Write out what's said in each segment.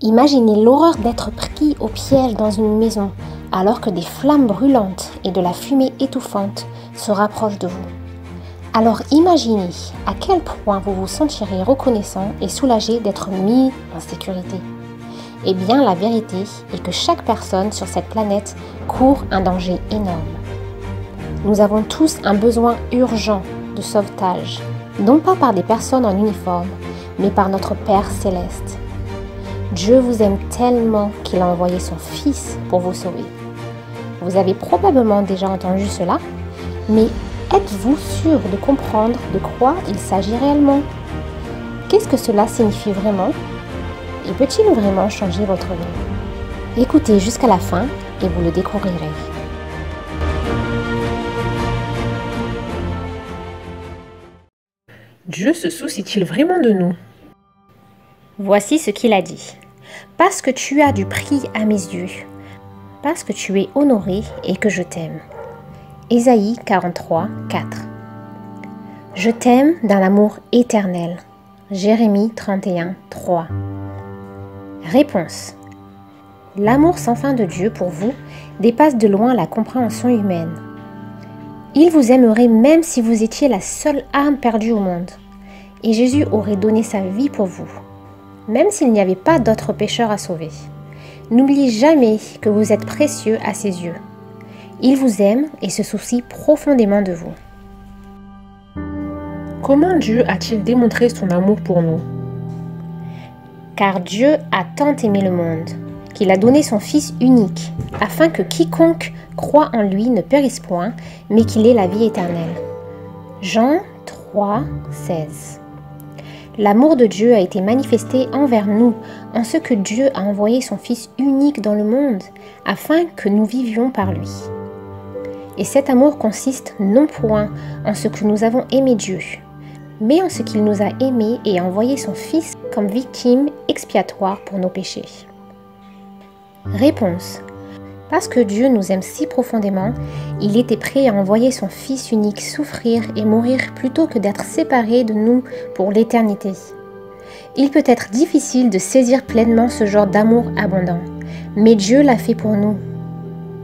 Imaginez l'horreur d'être pris au piège dans une maison alors que des flammes brûlantes et de la fumée étouffante se rapprochent de vous. Alors imaginez à quel point vous vous sentirez reconnaissant et soulagé d'être mis en sécurité. Eh bien, la vérité est que chaque personne sur cette planète court un danger énorme. Nous avons tous un besoin urgent de sauvetage, non pas par des personnes en uniforme, mais par notre Père Céleste. Dieu vous aime tellement qu'il a envoyé son Fils pour vous sauver. Vous avez probablement déjà entendu cela, mais êtes-vous sûr de comprendre de quoi il s'agit réellement? Qu'est-ce que cela signifie vraiment? Et peut-il vraiment changer votre vie? Écoutez jusqu'à la fin et vous le découvrirez. Dieu se soucie-t-il vraiment de nous? Voici ce qu'il a dit. Parce que tu as du prix à mes yeux, parce que tu es honoré et que je t'aime. Ésaïe 43, 4. Je t'aime d'un amour éternel. Jérémie 31, 3. Réponse. L'amour sans fin de Dieu pour vous dépasse de loin la compréhension humaine. Il vous aimerait même si vous étiez la seule âme perdue au monde. Et Jésus aurait donné sa vie pour vous, même s'il n'y avait pas d'autres pécheurs à sauver. N'oubliez jamais que vous êtes précieux à ses yeux. Il vous aime et se soucie profondément de vous. Comment Dieu a-t-il démontré son amour pour nous? Car Dieu a tant aimé le monde, qu'il a donné son Fils unique, afin que quiconque croit en lui ne périsse point, mais qu'il ait la vie éternelle. Jean 3, 16. L'amour de Dieu a été manifesté envers nous, en ce que Dieu a envoyé son Fils unique dans le monde, afin que nous vivions par lui. Et cet amour consiste non point en ce que nous avons aimé Dieu, mais en ce qu'il nous a aimés et a envoyé son Fils comme victime expiatoire pour nos péchés. Réponse. Parce que Dieu nous aime si profondément, il était prêt à envoyer son Fils unique souffrir et mourir plutôt que d'être séparé de nous pour l'éternité. Il peut être difficile de saisir pleinement ce genre d'amour abondant, mais Dieu l'a fait pour nous.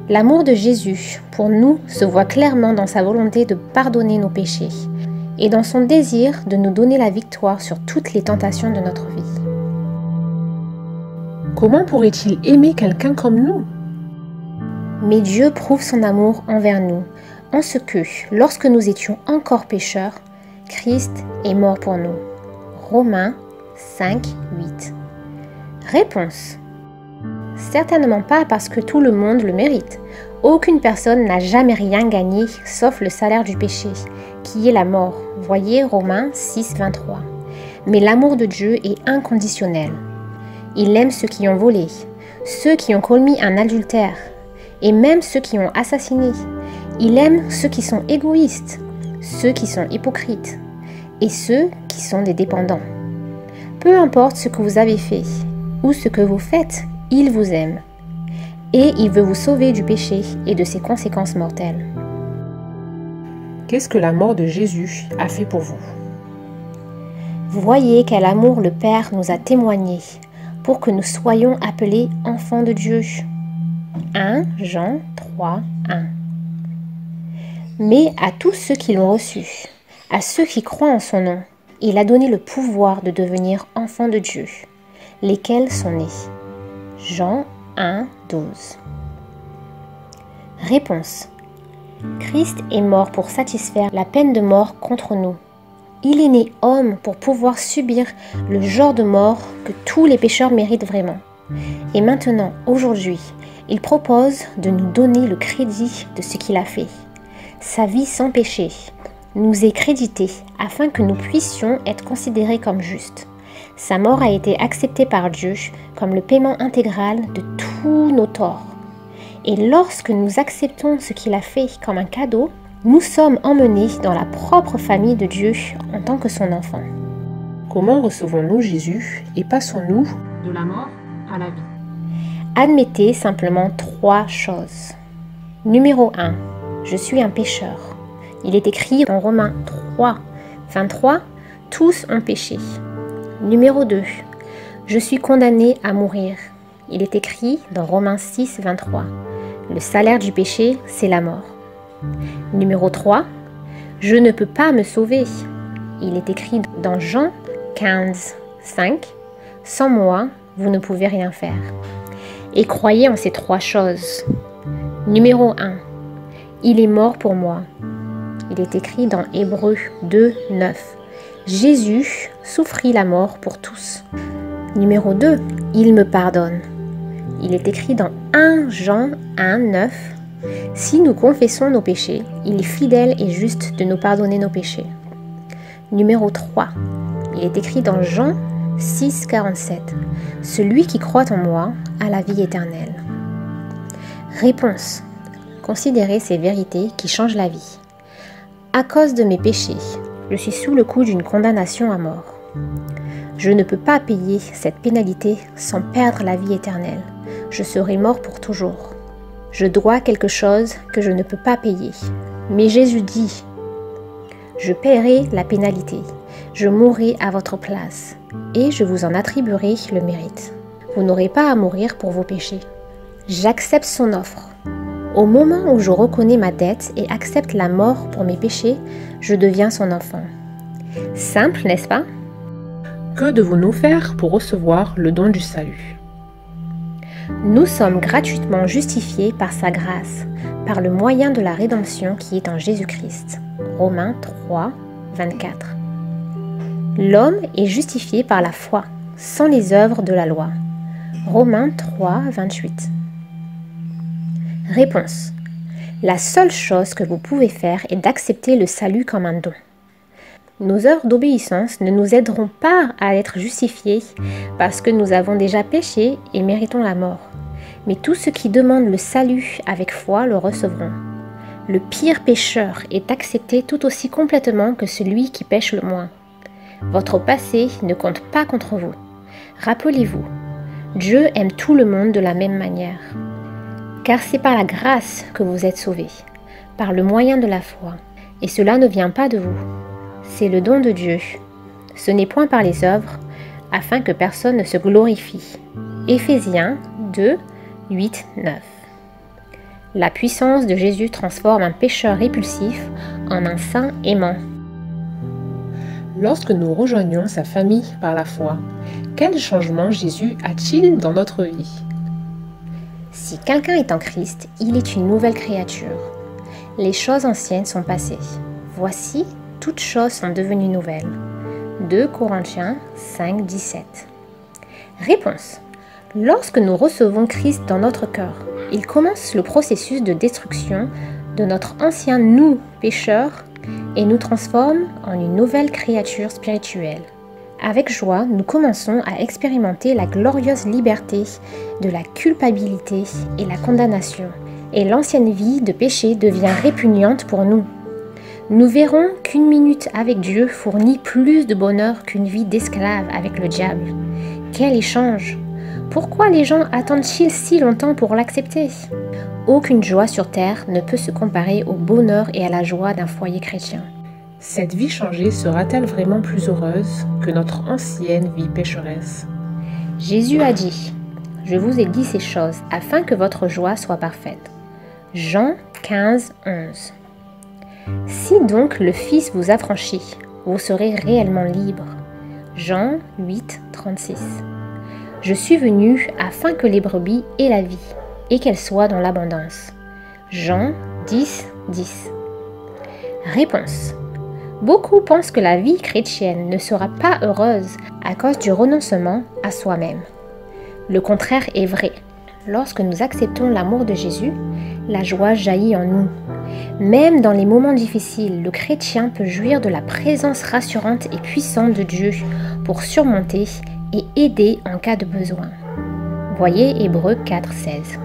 L'amour de Jésus pour nous se voit clairement dans sa volonté de pardonner nos péchés et dans son désir de nous donner la victoire sur toutes les tentations de notre vie. Comment pourrait-il aimer quelqu'un comme nous? Mais Dieu prouve son amour envers nous, en ce que, lorsque nous étions encore pécheurs, Christ est mort pour nous. Romains 5, 8. Réponse. Certainement pas parce que tout le monde le mérite. Aucune personne n'a jamais rien gagné sauf le salaire du péché, qui est la mort. Voyez Romains 6, 23. Mais l'amour de Dieu est inconditionnel. Il aime ceux qui ont volé, ceux qui ont commis un adultère, et même ceux qui ont assassiné. Il aime ceux qui sont égoïstes, ceux qui sont hypocrites, et ceux qui sont des dépendants. Peu importe ce que vous avez fait ou ce que vous faites, il vous aime. Et il veut vous sauver du péché et de ses conséquences mortelles. Qu'est-ce que la mort de Jésus a fait pour vous? Voyez quel amour le Père nous a témoigné pour que nous soyons appelés enfants de Dieu. 1 Jean 3, 1. Mais à tous ceux qui l'ont reçu, à ceux qui croient en son nom, il a donné le pouvoir de devenir enfants de Dieu, lesquels sont nés. Jean 1, 12. Réponse. Christ est mort pour satisfaire la peine de mort contre nous. Il est né homme pour pouvoir subir le genre de mort que tous les pécheurs méritent vraiment. Et maintenant, aujourd'hui, il propose de nous donner le crédit de ce qu'il a fait. Sa vie sans péché nous est créditée afin que nous puissions être considérés comme justes. Sa mort a été acceptée par Dieu comme le paiement intégral de tous nos torts. Et lorsque nous acceptons ce qu'il a fait comme un cadeau, nous sommes emmenés dans la propre famille de Dieu en tant que son enfant. Comment recevons-nous Jésus et passons-nous de la mort à la vie? Admettez simplement 3 choses. Numéro 1. Je suis un pécheur. Il est écrit dans Romains 3, 23, tous ont péché. Numéro 2. Je suis condamné à mourir. Il est écrit dans Romains 6, 23. Le salaire du péché, c'est la mort. Numéro 3. Je ne peux pas me sauver. Il est écrit dans Jean 15, 5. Sans moi, vous ne pouvez rien faire. Et croyez en ces 3 choses. Numéro 1. Il est mort pour moi. Il est écrit dans Hébreux 2, 9. Jésus souffrit la mort pour tous. Numéro 2. Il me pardonne. Il est écrit dans 1 Jean 1, 9. Si nous confessons nos péchés, il est fidèle et juste de nous pardonner nos péchés. Numéro 3. Il est écrit dans Jean 6, 47. Celui qui croit en moi a la vie éternelle. Réponse. Considérez ces vérités qui changent la vie. À cause de mes péchés, je suis sous le coup d'une condamnation à mort. Je ne peux pas payer cette pénalité sans perdre la vie éternelle. Je serai mort pour toujours. Je dois quelque chose que je ne peux pas payer. Mais Jésus dit, je paierai la pénalité, je mourrai à votre place, et je vous en attribuerai le mérite. Vous n'aurez pas à mourir pour vos péchés. J'accepte son offre. Au moment où je reconnais ma dette et accepte la mort pour mes péchés, je deviens son enfant. Simple, n'est-ce pas? Que devons-nous faire pour recevoir le don du salut? Nous sommes gratuitement justifiés par sa grâce, par le moyen de la rédemption qui est en Jésus-Christ. Romains 3, 24. L'homme est justifié par la foi, sans les œuvres de la loi. Romains 3, 28. Réponse. La seule chose que vous pouvez faire est d'accepter le salut comme un don. Nos œuvres d'obéissance ne nous aideront pas à être justifiés parce que nous avons déjà péché et méritons la mort. Mais tous ceux qui demandent le salut avec foi le recevront. Le pire pécheur est accepté tout aussi complètement que celui qui pêche le moins. Votre passé ne compte pas contre vous. Rappelez-vous, Dieu aime tout le monde de la même manière. Car c'est par la grâce que vous êtes sauvés, par le moyen de la foi. Et cela ne vient pas de vous. C'est le don de Dieu. Ce n'est point par les œuvres, afin que personne ne se glorifie. Éphésiens 2, 8, 9. La puissance de Jésus transforme un pécheur répulsif en un saint aimant. Lorsque nous rejoignons sa famille par la foi, quel changement Jésus a-t-il dans notre vie? Si quelqu'un est en Christ, il est une nouvelle créature. Les choses anciennes sont passées. Voici, toutes choses sont devenues nouvelles. 2 Corinthiens 5, 17. Réponse. Lorsque nous recevons Christ dans notre cœur, il commence le processus de destruction de notre ancien nous pécheur et nous transforme en une nouvelle créature spirituelle. Avec joie, nous commençons à expérimenter la glorieuse liberté de la culpabilité et la condamnation, et l'ancienne vie de péché devient répugnante pour nous. Nous verrons qu'une minute avec Dieu fournit plus de bonheur qu'une vie d'esclave avec le diable. Quel échange! Pourquoi les gens attendent-ils si longtemps pour l'accepter? Aucune joie sur terre ne peut se comparer au bonheur et à la joie d'un foyer chrétien. Cette vie changée sera-t-elle vraiment plus heureuse que notre ancienne vie pécheresse? Jésus a dit, « Je vous ai dit ces choses afin que votre joie soit parfaite. » Jean 15, 11. Si donc le Fils vous affranchit, vous serez réellement libre. Jean 8, 36. Je suis venu afin que les brebis aient la vie et qu'elles soient dans l'abondance. Jean 10, 10. Réponse. Beaucoup pensent que la vie chrétienne ne sera pas heureuse à cause du renoncement à soi-même. Le contraire est vrai. Lorsque nous acceptons l'amour de Jésus, la joie jaillit en nous. Même dans les moments difficiles, le chrétien peut jouir de la présence rassurante et puissante de Dieu pour surmonter et aider en cas de besoin. Voyez Hébreux 4, 16.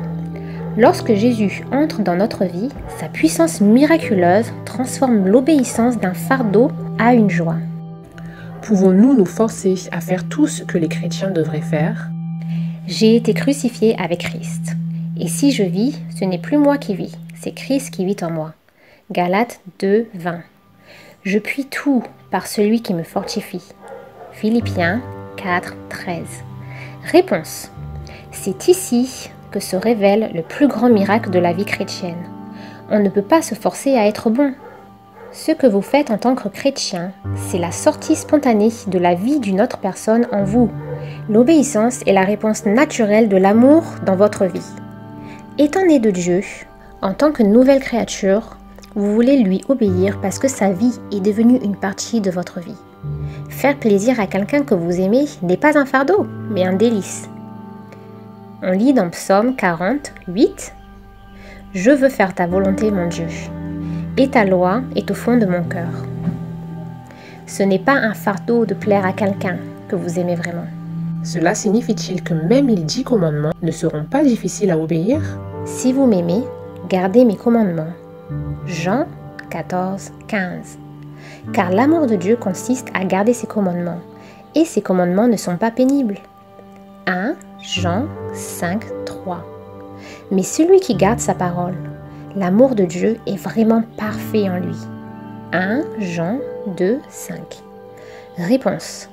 Lorsque Jésus entre dans notre vie, sa puissance miraculeuse transforme l'obéissance d'un fardeau à une joie. Pouvons-nous nous forcer à faire tout ce que les chrétiens devraient faire? J'ai été crucifié avec Christ. Et si je vis, ce n'est plus moi qui vis, c'est Christ qui vit en moi. Galates 2, 20. Je puis tout par celui qui me fortifie. Philippiens 4, 13. Réponse. C'est ici que se révèle le plus grand miracle de la vie chrétienne. On ne peut pas se forcer à être bon. Ce que vous faites en tant que chrétien, c'est la sortie spontanée de la vie d'une autre personne en vous. L'obéissance est la réponse naturelle de l'amour dans votre vie. Étant né de Dieu, en tant que nouvelle créature, vous voulez lui obéir parce que sa vie est devenue une partie de votre vie. Faire plaisir à quelqu'un que vous aimez n'est pas un fardeau, mais un délice. On lit dans Psaume 40, 8 « Je veux faire ta volonté, mon Dieu, et ta loi est au fond de mon cœur. » Ce n'est pas un fardeau de plaire à quelqu'un que vous aimez vraiment. Cela signifie-t-il que même les 10 commandements ne seront pas difficiles à obéir? Si vous m'aimez, gardez mes commandements. Jean 14, 15. Car l'amour de Dieu consiste à garder ses commandements, et ses commandements ne sont pas pénibles. 1 Jean 5, 3. Mais celui qui garde sa parole, l'amour de Dieu est vraiment parfait en lui. 1 Jean 2, 5. Réponse.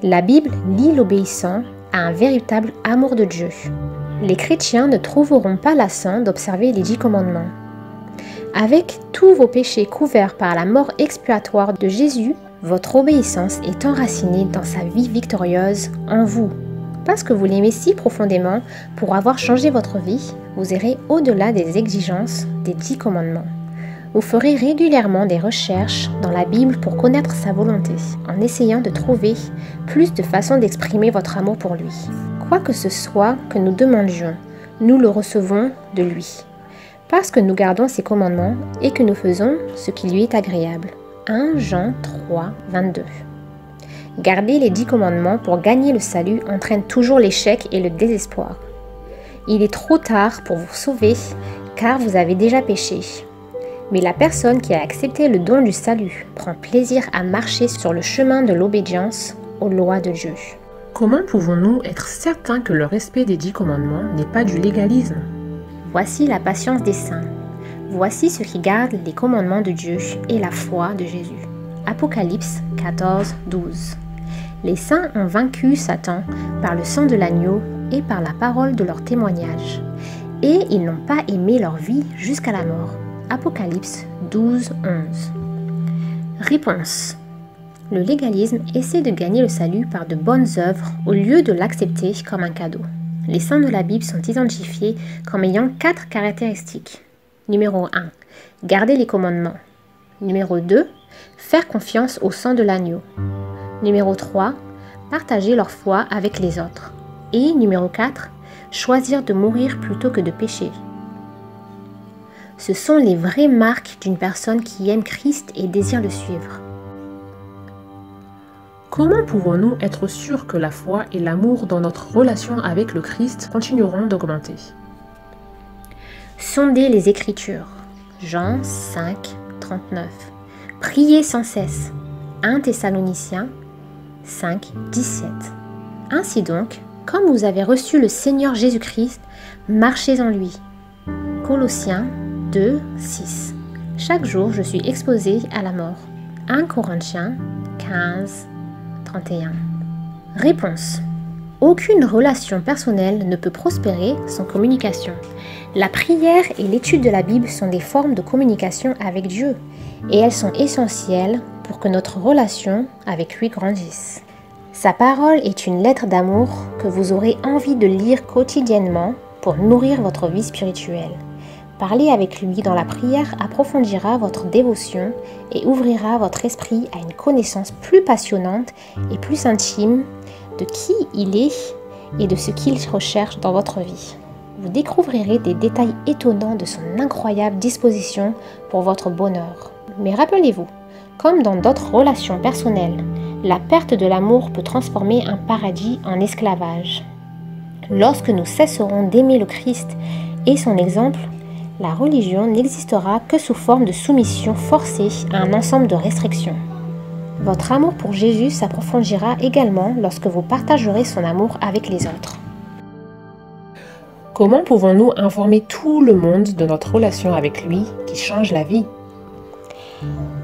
La Bible lie l'obéissant à un véritable amour de Dieu. Les chrétiens ne trouveront pas lassant d'observer les 10 commandements. Avec tous vos péchés couverts par la mort expiatoire de Jésus, votre obéissance est enracinée dans sa vie victorieuse en vous. Parce que vous l'aimez si profondément, pour avoir changé votre vie, vous irez au-delà des exigences des 10 commandements. Vous ferez régulièrement des recherches dans la Bible pour connaître sa volonté, en essayant de trouver plus de façons d'exprimer votre amour pour lui. Quoi que ce soit que nous demandions, nous le recevons de lui. Parce que nous gardons ses commandements et que nous faisons ce qui lui est agréable. 1 Jean 3, 22. Garder les 10 commandements pour gagner le salut entraîne toujours l'échec et le désespoir. Il est trop tard pour vous sauver car vous avez déjà péché. Mais la personne qui a accepté le don du salut prend plaisir à marcher sur le chemin de l'obédience aux lois de Dieu. Comment pouvons-nous être certains que le respect des 10 commandements n'est pas du légalisme? Voici la patience des saints. Voici ceux qui gardent les commandements de Dieu et la foi de Jésus. Apocalypse 14, 12. Les saints ont vaincu Satan par le sang de l'agneau et par la parole de leur témoignage. Et ils n'ont pas aimé leur vie jusqu'à la mort. Apocalypse 12, 11. Réponse. Le légalisme essaie de gagner le salut par de bonnes œuvres au lieu de l'accepter comme un cadeau. Les saints de la Bible sont identifiés comme ayant 4 caractéristiques. Numéro 1. Garder les commandements. Numéro 2. Faire confiance au sang de l'agneau. Numéro 3. Partager leur foi avec les autres. Et numéro 4. Choisir de mourir plutôt que de pécher. Ce sont les vraies marques d'une personne qui aime Christ et désire le suivre. Comment pouvons-nous être sûrs que la foi et l'amour dans notre relation avec le Christ continueront d'augmenter? Sondez les Écritures. Jean 5, 39. Priez sans cesse. 1 Thessaloniciens 5, 17. Ainsi donc, comme vous avez reçu le Seigneur Jésus-Christ, marchez en lui. Colossiens 2, 6. Chaque jour, je suis exposé à la mort. 1 Corinthiens 15, 31. Réponse. Aucune relation personnelle ne peut prospérer sans communication. La prière et l'étude de la Bible sont des formes de communication avec Dieu et elles sont essentielles pour que notre relation avec lui grandisse. Sa parole est une lettre d'amour que vous aurez envie de lire quotidiennement pour nourrir votre vie spirituelle. Parler avec lui dans la prière approfondira votre dévotion et ouvrira votre esprit à une connaissance plus passionnante et plus intime de qui il est et de ce qu'il recherche dans votre vie. Vous découvrirez des détails étonnants de son incroyable disposition pour votre bonheur. Mais rappelez-vous, comme dans d'autres relations personnelles, la perte de l'amour peut transformer un paradis en esclavage. Lorsque nous cesserons d'aimer le Christ et son exemple, la religion n'existera que sous forme de soumission forcée à un ensemble de restrictions. Votre amour pour Jésus s'approfondira également lorsque vous partagerez son amour avec les autres. Comment pouvons-nous informer tout le monde de notre relation avec lui qui change la vie?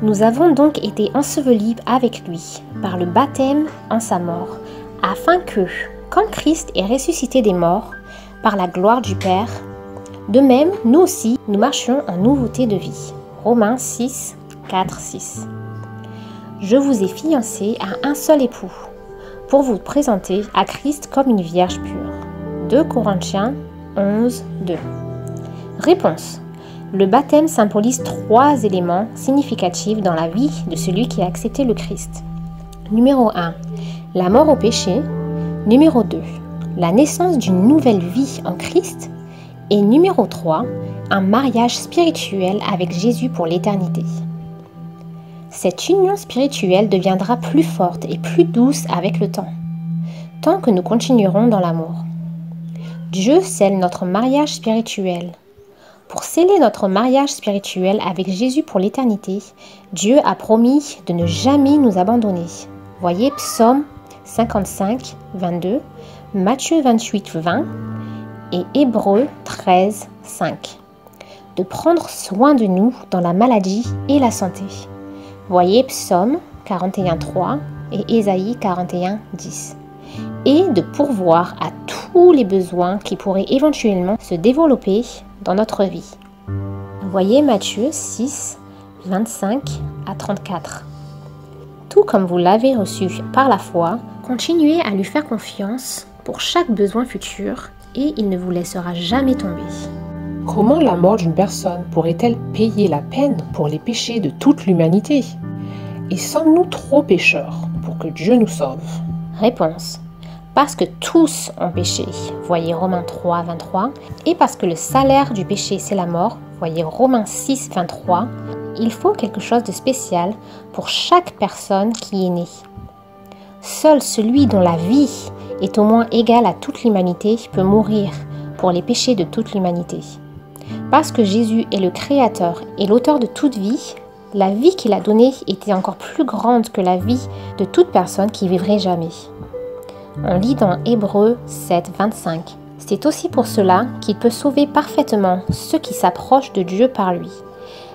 Nous avons donc été ensevelis avec lui par le baptême en sa mort, afin que, Comme Christ est ressuscité des morts par la gloire du Père, de même, nous aussi, nous marchons en nouveauté de vie. Romains 6, 4, 6. Je vous ai fiancés à un seul époux, pour vous présenter à Christ comme une vierge pure. 2 Corinthiens 11, 2. Réponse. Le baptême symbolise 3 éléments significatifs dans la vie de celui qui a accepté le Christ. Numéro 1. La mort au péché. Numéro 2. La naissance d'une nouvelle vie en Christ. Et numéro 3. Un mariage spirituel avec Jésus pour l'éternité. Cette union spirituelle deviendra plus forte et plus douce avec le temps, tant que nous continuerons dans l'amour. Dieu scelle notre mariage spirituel. Pour sceller notre mariage spirituel avec Jésus pour l'éternité, Dieu a promis de ne jamais nous abandonner. Voyez Psaume 55, 22, Matthieu 28, 20 et Hébreux 13, 5. De prendre soin de nous dans la maladie et la santé. Voyez Psaume 41, 3 et Ésaïe 41, 10. Et de pourvoir à tous les besoins qui pourraient éventuellement se développer dans notre vie. Voyez Matthieu 6, 25 à 34. Tout comme vous l'avez reçu par la foi, continuez à lui faire confiance pour chaque besoin futur et il ne vous laissera jamais tomber. Comment la mort d'une personne pourrait-elle payer la peine pour les péchés de toute l'humanité? Et sommes-nous trop pécheurs pour que Dieu nous sauve? Réponse. Parce que tous ont péché, voyez Romains 3, 23, et parce que le salaire du péché c'est la mort, voyez Romains 6, 23, il faut quelque chose de spécial pour chaque personne qui est née. Seul celui dont la vie est au moins égale à toute l'humanité peut mourir pour les péchés de toute l'humanité. Parce que Jésus est le Créateur et l'auteur de toute vie, la vie qu'il a donnée était encore plus grande que la vie de toute personne qui vivrait jamais. On lit dans Hébreux 7, 25. C'est aussi pour cela qu'il peut sauver parfaitement ceux qui s'approchent de Dieu par lui,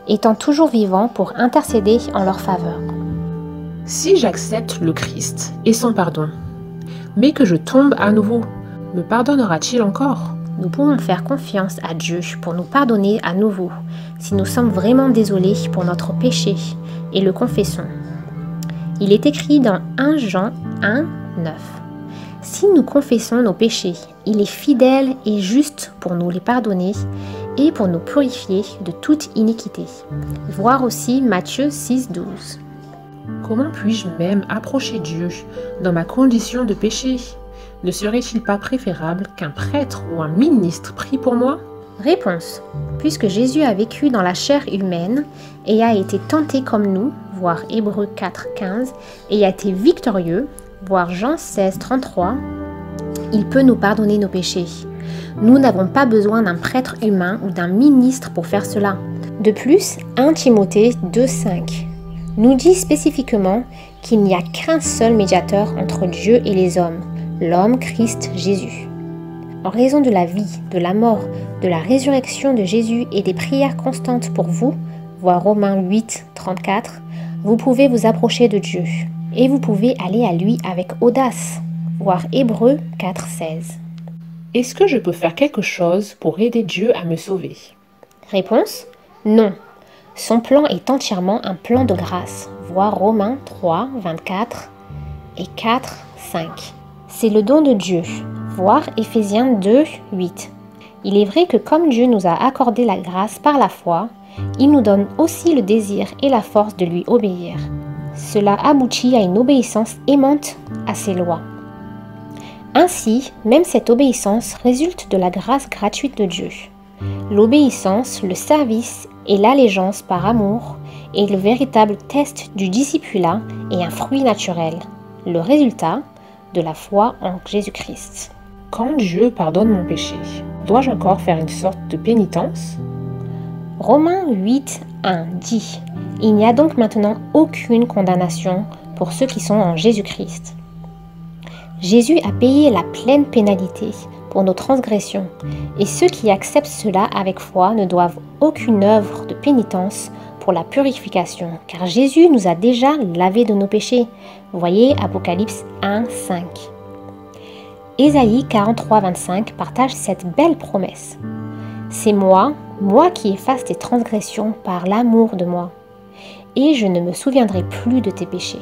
étant toujours vivant pour intercéder en leur faveur. Si j'accepte le Christ et son pardon, mais que je tombe à nouveau, me pardonnera-t-il encore? Nous pouvons faire confiance à Dieu pour nous pardonner à nouveau, si nous sommes vraiment désolés pour notre péché et le confessons. Il est écrit dans 1 Jean 1, 9. Si nous confessons nos péchés, il est fidèle et juste pour nous les pardonner et pour nous purifier de toute iniquité. Voir aussi Matthieu 6, 12. Comment puis-je même approcher Dieu dans ma condition de péché? Ne serait-il pas préférable qu'un prêtre ou un ministre prie pour moi? Réponse. Puisque Jésus a vécu dans la chair humaine et a été tenté comme nous, voir Hébreux 4, 15, et a été victorieux, voir Jean 16, 33, il peut nous pardonner nos péchés. Nous n'avons pas besoin d'un prêtre humain ou d'un ministre pour faire cela. De plus, 1 Timothée 2, 5 nous dit spécifiquement qu'il n'y a qu'un seul médiateur entre Dieu et les hommes, l'homme Christ Jésus. En raison de la vie, de la mort, de la résurrection de Jésus et des prières constantes pour vous, voir Romains 8, 34, vous pouvez vous approcher de Dieu et vous pouvez aller à lui avec audace, voir Hébreux 4, 16. Est-ce que je peux faire quelque chose pour aider Dieu à me sauver? Réponse, non. Son plan est entièrement un plan de grâce, voir Romains 3, 24 et 4, 5. C'est le don de Dieu, voir Éphésiens 2, 8. Il est vrai que comme Dieu nous a accordé la grâce par la foi, il nous donne aussi le désir et la force de lui obéir. Cela aboutit à une obéissance aimante à ses lois. Ainsi, même cette obéissance résulte de la grâce gratuite de Dieu. L'obéissance, le service et l'allégeance par amour est le véritable test du discipulat et un fruit naturel, le résultat de la foi en Jésus-Christ. Quand Dieu pardonne mon péché, dois-je encore faire une sorte de pénitence? Romains 8, 1 dit « Il n'y a donc maintenant aucune condamnation pour ceux qui sont en Jésus-Christ. » Jésus a payé la pleine pénalité pour nos transgressions, et ceux qui acceptent cela avec foi ne doivent aucune œuvre de pénitence pour la purification, car Jésus nous a déjà lavés de nos péchés. Voyez Apocalypse 1, 5. Ésaïe 43, 25 partage cette belle promesse. C'est moi qui efface tes transgressions par l'amour de moi, et je ne me souviendrai plus de tes péchés.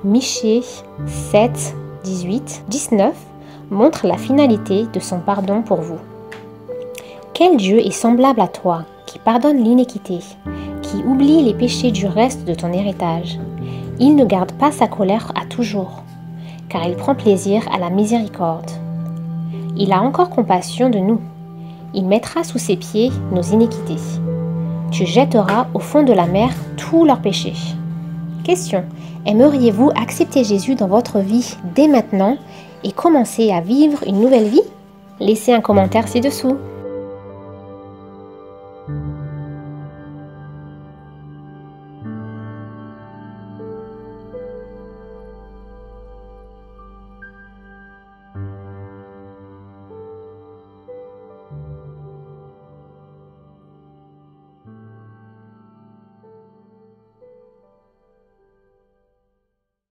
Michée 7, 18, 19 montre la finalité de son pardon pour vous. Quel Dieu est semblable à toi, qui pardonne l'iniquité, qui oublie les péchés du reste de ton héritage. Il ne garde pas sa colère à toujours, car il prend plaisir à la miséricorde. Il a encore compassion de nous. Il mettra sous ses pieds nos iniquités. Tu jetteras au fond de la mer tous leurs péchés. Question: aimeriez-vous accepter Jésus dans votre vie dès maintenant et commencer à vivre une nouvelle vie? Laissez un commentaire ci-dessous.